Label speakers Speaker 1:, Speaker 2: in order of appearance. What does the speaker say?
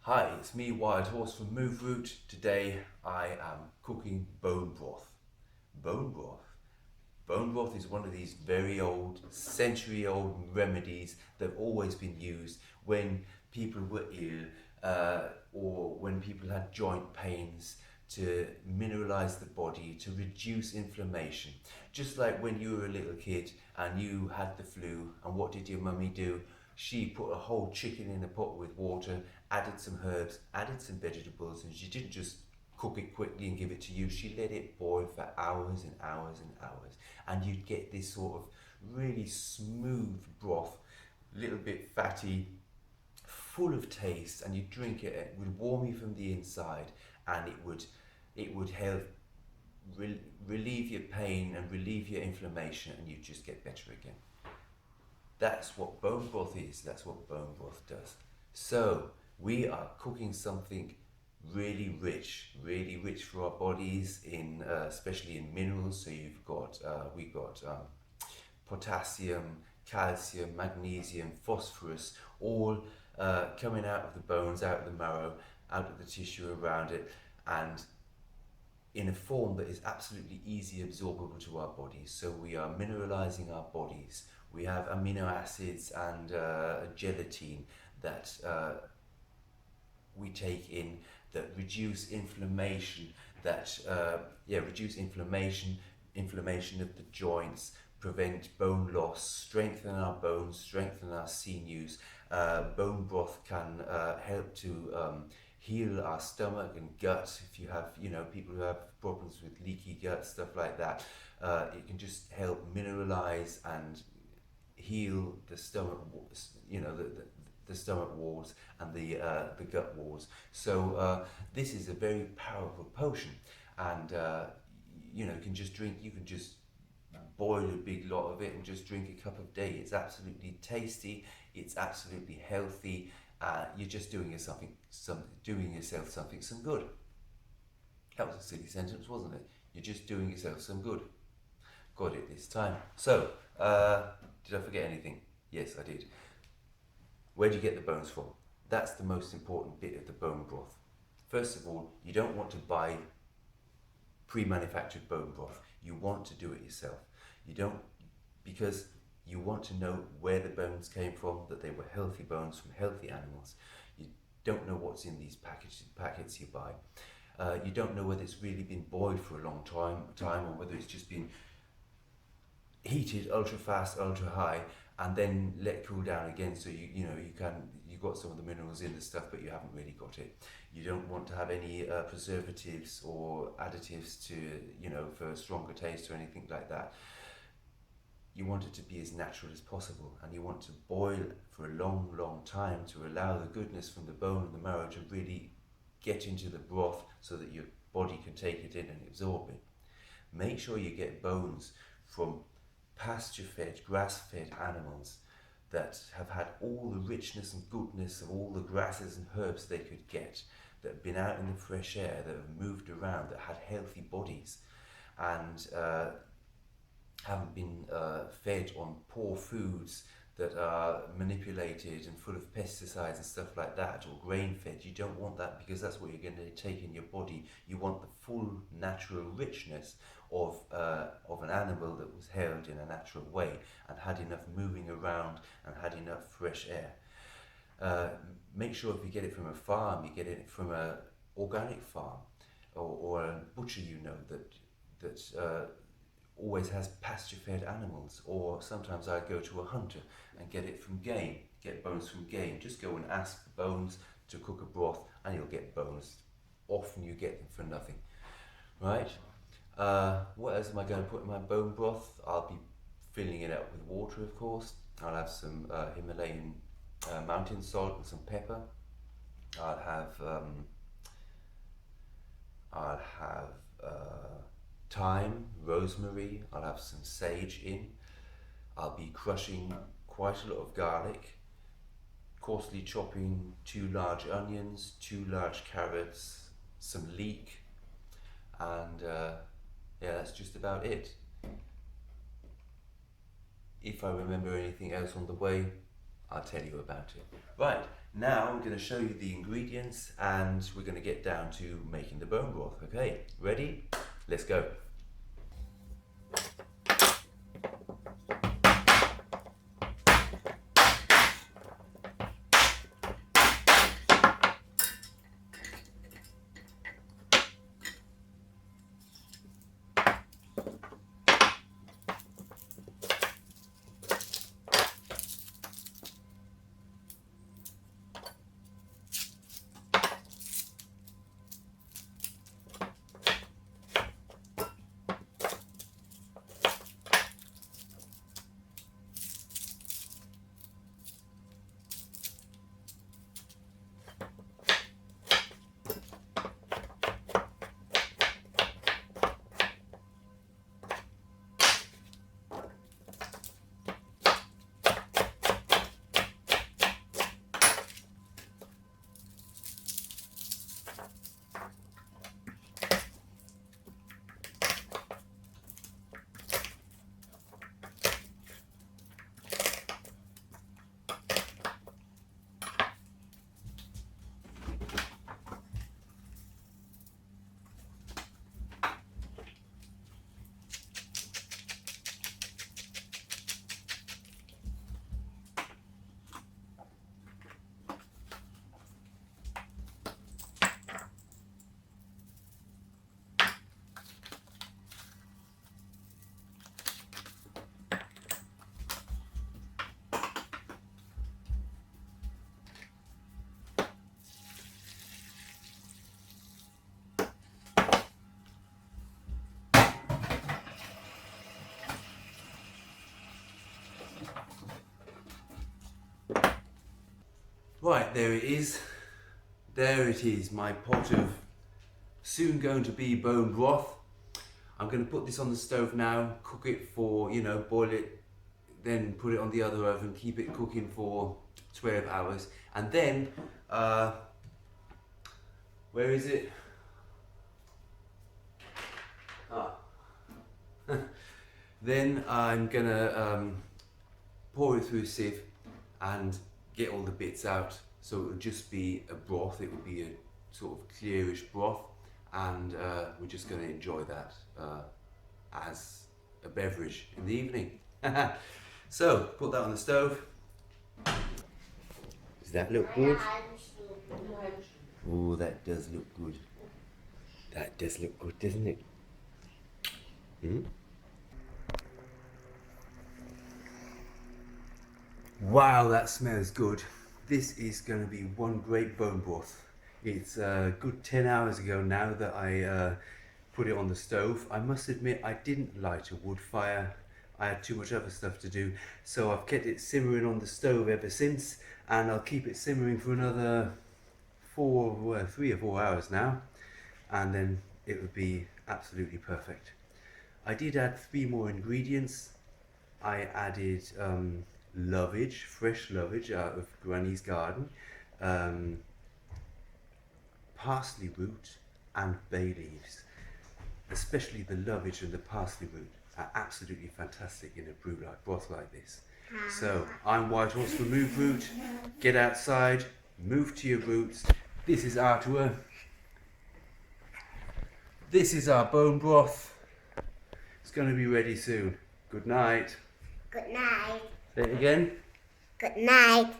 Speaker 1: Hi, it's me, Wild Horse from Moveroot. Today I am cooking bone broth. Bone broth. Bone broth is one of these very old, century-old remedies that have always been used when people were ill or when people had joint pains to mineralize the body, to reduce inflammation. Just like when you were a little kid and you had the flu, and what did your mummy do? She put a whole chicken in a pot with water, added some herbs, added some vegetables, and she didn't just cook it quickly and give it to you. She let it boil for hours and hours and hours, and you'd get this sort of really smooth broth, a little bit fatty, full of taste, and you drink it. It would warm you from the inside, and it would help relieve your pain and relieve your inflammation, and you just get better again. That's what bone broth is. That's what bone broth does. So we are cooking something really rich for our bodies in, especially in minerals. So we've got potassium, calcium, magnesium, phosphorus, all coming out of the bones, out of the marrow, out of the tissue around it, and in a form that is absolutely easy absorbable to our bodies. So we are mineralizing our bodies. We have amino acids and gelatin that we take in that reduce inflammation, inflammation of the joints, prevent bone loss, strengthen our bones, strengthen our sinews. Bone broth can help to heal our stomach and gut. If you have, people who have problems with leaky gut, stuff like that, it can just help mineralize and heal the stomach, the stomach walls and the gut walls. So this is a very powerful potion, and you can just boil a big lot of it and just drink a cup of day. It's absolutely tasty. It's absolutely healthy. You're just doing yourself some good. That was a silly sentence, wasn't it? You're just doing yourself some good. Got it this time. So, did I forget anything? Yes, I did. Where do you get the bones from? That's the most important bit of the bone broth. First of all, you don't want to buy pre-manufactured bone broth. You want to do it yourself. You don't, because you want to know where the bones came from, that they were healthy bones from healthy animals. You don't know what's in these packets you buy. You don't know whether it's really been boiled for a long time or whether it's just been heated ultra fast, ultra high, and then let cool down again. So you've got some of the minerals in the stuff, but you haven't really got it. You don't want to have any preservatives or additives to for a stronger taste or anything like that. You want it to be as natural as possible, and you want to boil for a long time to allow the goodness from the bone and the marrow to really get into the broth so that your body can take it in and absorb it. Make sure you get bones from pasture-fed, grass-fed animals that have had all the richness and goodness of all the grasses and herbs they could get, that have been out in the fresh air, that have moved around, that had healthy bodies, and haven't been fed on poor foods that are manipulated and full of pesticides and stuff like that, or grain fed. You don't want that, because that's what you're going to take in your body. You want the full natural richness of an animal that was held in a natural way and had enough moving around and had enough fresh air. Make sure if you get it from a farm, you get it from an organic farm, or a butcher that always has pasture-fed animals. Or sometimes I go to a hunter and get it from game, get bones from game. Just go and ask for bones to cook a broth, and you'll get bones. Often you get them for nothing, right? What else am I going to put in my bone broth? I'll be filling it up with water, of course. I'll have some Himalayan mountain salt and some pepper. I'll have thyme, rosemary. I'll have some sage in. I'll be crushing quite a lot of garlic, coarsely chopping 2 large onions, 2 large carrots, some leek, and that's just about it. If I remember anything else on the way, I'll tell you about it. Right, Now I'm going to show you the ingredients and we're going to get down to making the bone broth. Okay, ready? Let's go. Right, there it is. There it is, my pot of soon going to be bone broth. I'm going to put this on the stove now, cook it for, boil it, then put it on the other oven, keep it cooking for 12 hours. And then, where is it? Then I'm going to pour it through a sieve and get all the bits out, so it will just be a broth. It will be a sort of clearish broth, and we're just going to enjoy that as a beverage in the evening. So put that on the stove. Does that look good? Oh, that does look good. That does look good, doesn't it? Wow, that smells good. This is going to be one great bone broth. It's a good 10 hours ago now that I put it on the stove. I must admit I didn't light a wood fire. I had too much other stuff to do. So I've kept it simmering on the stove ever since, and I'll keep it simmering for another 3 or 4 hours now, and then it would be absolutely perfect. I did add 3 more ingredients. I added lovage, fresh lovage out of Granny's garden, parsley root and bay leaves. Especially the lovage and the parsley root are absolutely fantastic in a broth like this. So I'm White Horse for Moveroot. Get outside, move to your roots. This is Artua. This is our bone broth. It's going to be ready soon. Good night.
Speaker 2: Good night.
Speaker 1: Say it again.
Speaker 2: Good night.